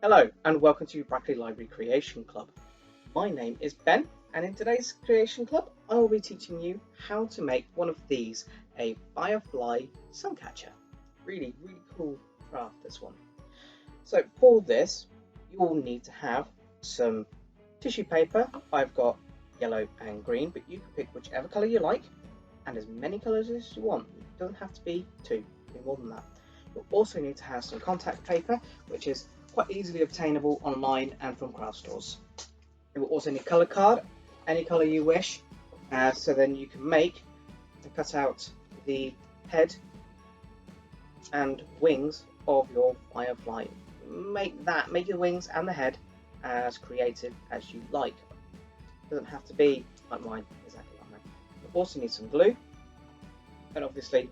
Hello and welcome to Brackley Library Creation Club. My name is Ben and in today's Creation Club I will be teaching you how to make one of these, a Firefly Suncatcher. Really cool craft, this one. So for this you will need to have some tissue paper. I've got yellow and green, but you can pick whichever colour you like and as many colours as you want. It doesn't have to be two, it can be more than that. You'll also need to have some contact paper, which is quite easily obtainable online and from craft stores. You will also need a colour card, any colour you wish, so then you can make and cut out the head and wings of your firefly. Make the wings and the head as creative as you like. It doesn't have to be like mine, exactly like mine. You also need some glue, and obviously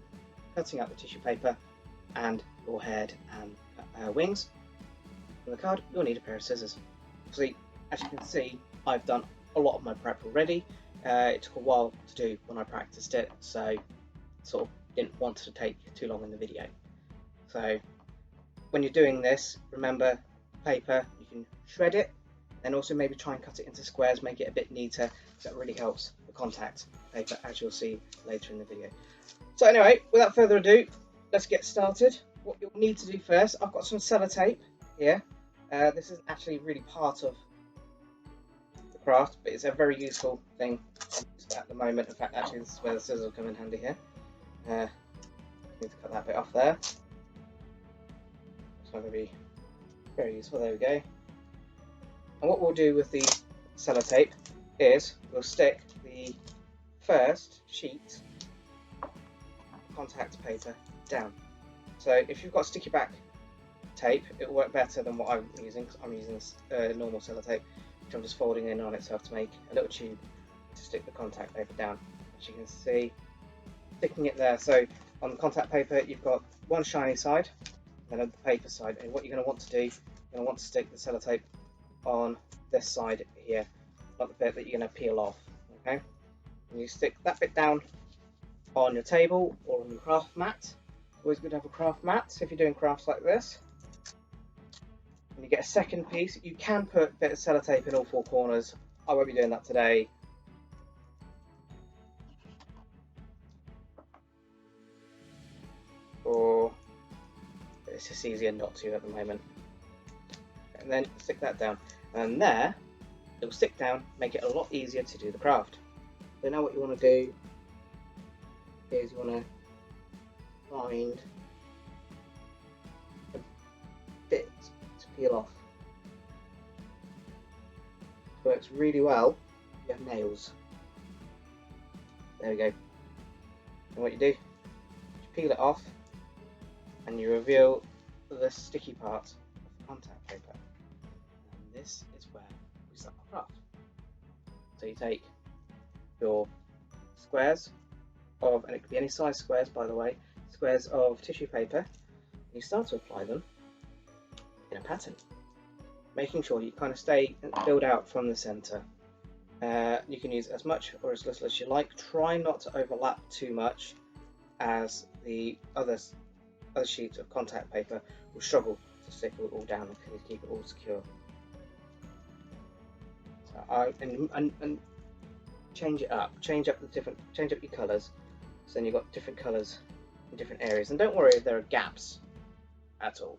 cutting out the tissue paper and your head and wings. On the card, you'll need a pair of scissors. See, as you can see, I've done a lot of my prep already. It took a while to do when I practiced it, so sort of didn't want to take too long in the video. So when you're doing this, remember paper, you can shred it, and also maybe try and cut it into squares, make it a bit neater, because that really helps the contact paper, as you'll see later in the video. So anyway, without further ado, let's get started. What you'll need to do first, I've got some sellotape here. This isn't actually really part of the craft, but it's a very useful thing at the moment. In fact, actually, this is where the scissors will come in handy here. I need to cut that bit off there. It's not going to be very useful. There we go. And what we'll do with the sellotape is we'll stick the first sheet of contact paper down. So if you've got sticky back tape, it will work better than what I'm using, because I'm using this normal sellotape, which I'm just folding in on itself to make a little tube to stick the contact paper down. As you can see, sticking it there. So on the contact paper, you've got one shiny side, and then on the paper side. And what you're going to want to do, you're going to want to stick the sellotape on this side here, not the bit that you're going to peel off. Okay, and you stick that bit down on your table or on your craft mat. Always good to have a craft mat if you're doing crafts like this. And you get a second piece. You can put a bit of sellotape in all four corners. I won't be doing that today. Or it's just easier not to at the moment. And then stick that down. And there, it will stick down, make it a lot easier to do the craft. So now what you want to do is you want to find a bit to peel off. It works really well if you have nails. There we go. And what you do, you peel it off and you reveal the sticky part of the contact paper. And this is where we start our craft. So you take your squares of, and it could be any size squares by the way, squares of tissue paper, and you start to apply them in a pattern, making sure you kind of build out from the center. You can use as much or as little as you like. Try not to overlap too much, as the other sheets of contact paper will struggle to stick it all down and keep it all secure. So and change it up, change up your colours, so then you've got different colours in different areas, and don't worry if there are gaps at all.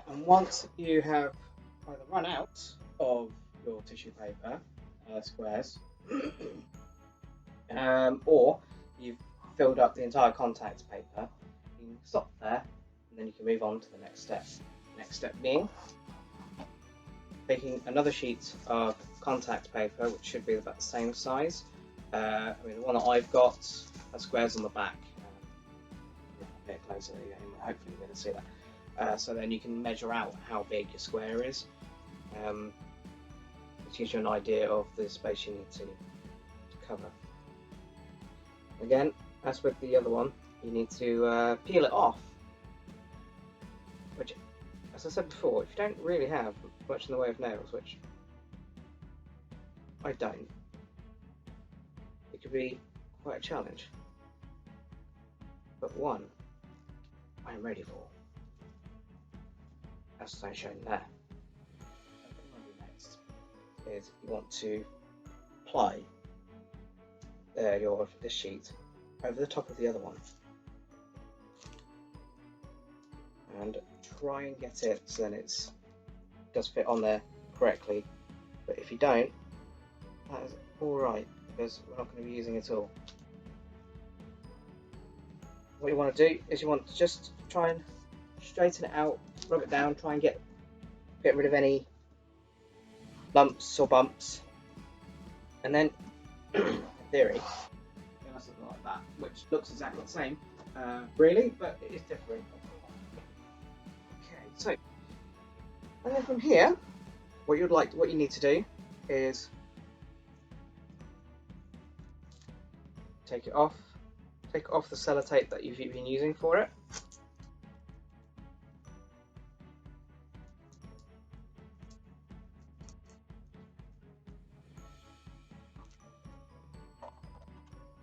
And once you have either run out of your tissue paper squares, or you've filled up the entire contact paper, you can stop there, and then you can move on to the next step. Next step being taking another sheet of contact paper, which should be about the same size. The one that I've got has squares on the back. A bit closer, hopefully you're going to see that. so then you can measure out how big your square is. It gives you an idea of the space you need to cover. Again, as with the other one, you need to peel it off, which, as I said before, if you don't really have much in the way of nails, which I don't, it could be quite a challenge. But one I am ready for, as I shown there. What you want to do next is you want to apply this sheet over the top of the other one, and try and get it so then it does fit on there correctly. But if you don't, that is alright, because we're not going to be using it all. What you want to do is you want to just try and straighten it out, rub it down, try and get rid of any lumps or bumps, and then in theory you have something like that, which looks exactly the same, really, but it is different. Okay, so and then from here, what you need to do is take off the sellotape that you've been using for it.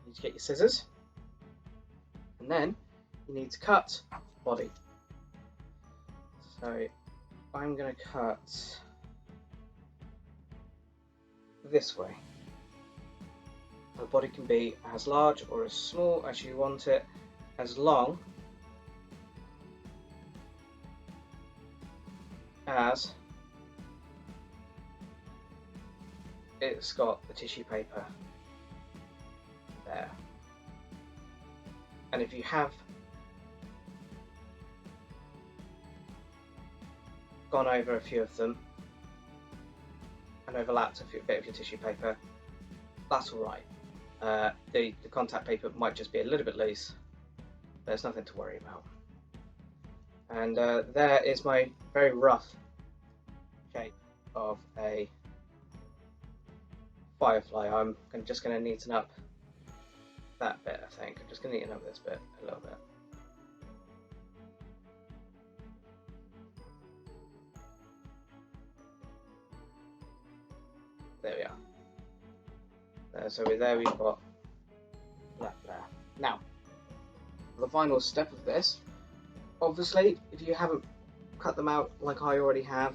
You need to get your scissors, and then you need to cut the body. So I'm going to cut this way. The body can be as large or as small as you want it, as long as it's got the tissue paper there. And if you have gone over a few of them and overlapped a bit of your tissue paper, that's alright. The contact paper might just be a little bit loose, but there's nothing to worry about. And there is my very rough shape of a firefly. I'm just going to neaten up that bit, I think. I'm just going to neaten up this bit a little bit. There we are. So there we've got that there. Now, the final step of this, obviously, if you haven't cut them out like I already have,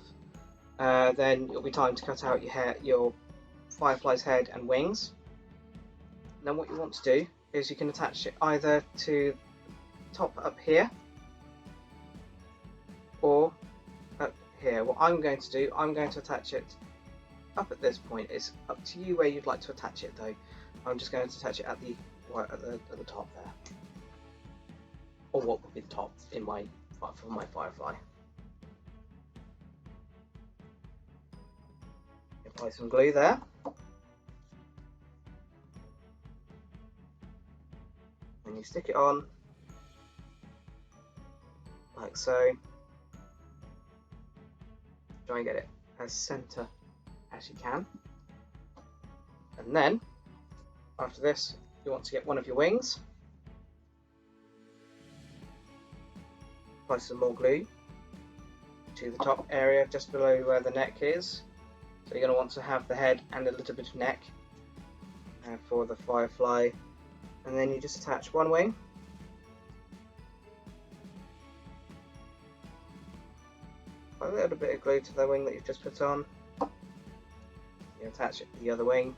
then it'll be time to cut out your firefly's head and wings. And then what you want to do is you can attach it either to the top up here or up here. What I'm going to do, I'm going to attach it up at this point. It's up to you where you'd like to attach it though. I'm just going to attach it at the top there, or what would be the top in for my firefly. Apply some glue there. And you stick it on like so. Try and get it as centre as you can. And then after this, you want to get one of your wings. Apply some more glue to the top area just below where the neck is. So you're going to want to have the head and a little bit of neck for the firefly. And then you just attach one wing. Apply a little bit of glue to the wing that you've just put on. You attach it to the other wing.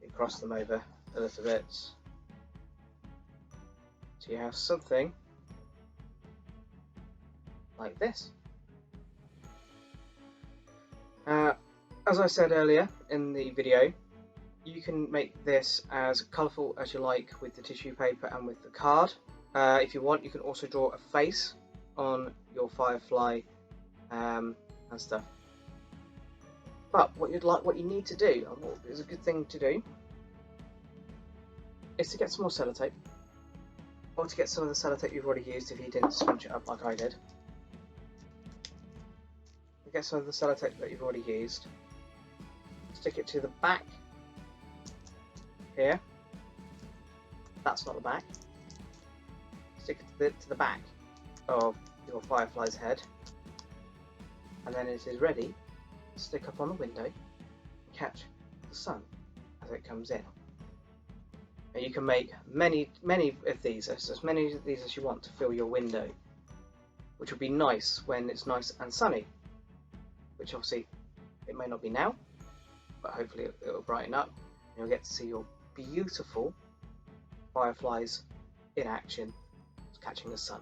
You cross them over a little bit. So you have something like this. As I said earlier in the video, you can make this as colourful as you like with the tissue paper and with the card. If you want, you can also draw a face on your firefly and stuff. But what you need to do, and what is a good thing to do, is to get some more sellotape, or to get some of the sellotape you've already used if you didn't scrunch it up like I did. Get some of the sellotape that you've already used, stick it to the back here. That's not the back. Stick it to the back of your Firefly's head, and then it is ready to stick up on the window and catch the sun as it comes in. And you can make many of these, as many of these as you want to fill your window, which will be nice when it's nice and sunny, which obviously it may not be now, but hopefully it will brighten up and you'll get to see your beautiful fireflies in action catching the sun.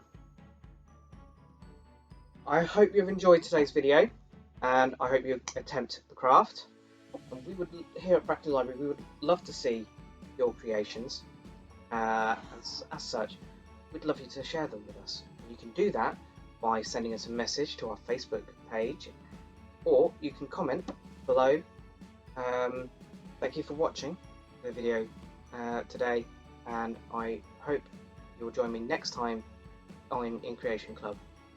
I hope you've enjoyed today's video, and I hope you attempt the craft. And we would, here at Brackley Library, we would love to see your creations, and as such, we'd love you to share them with us. You can do that by sending us a message to our Facebook page, or you can comment below. Thank you for watching the video today, and I hope you'll join me next time in Creation Club.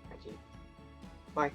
Thank you. Bye.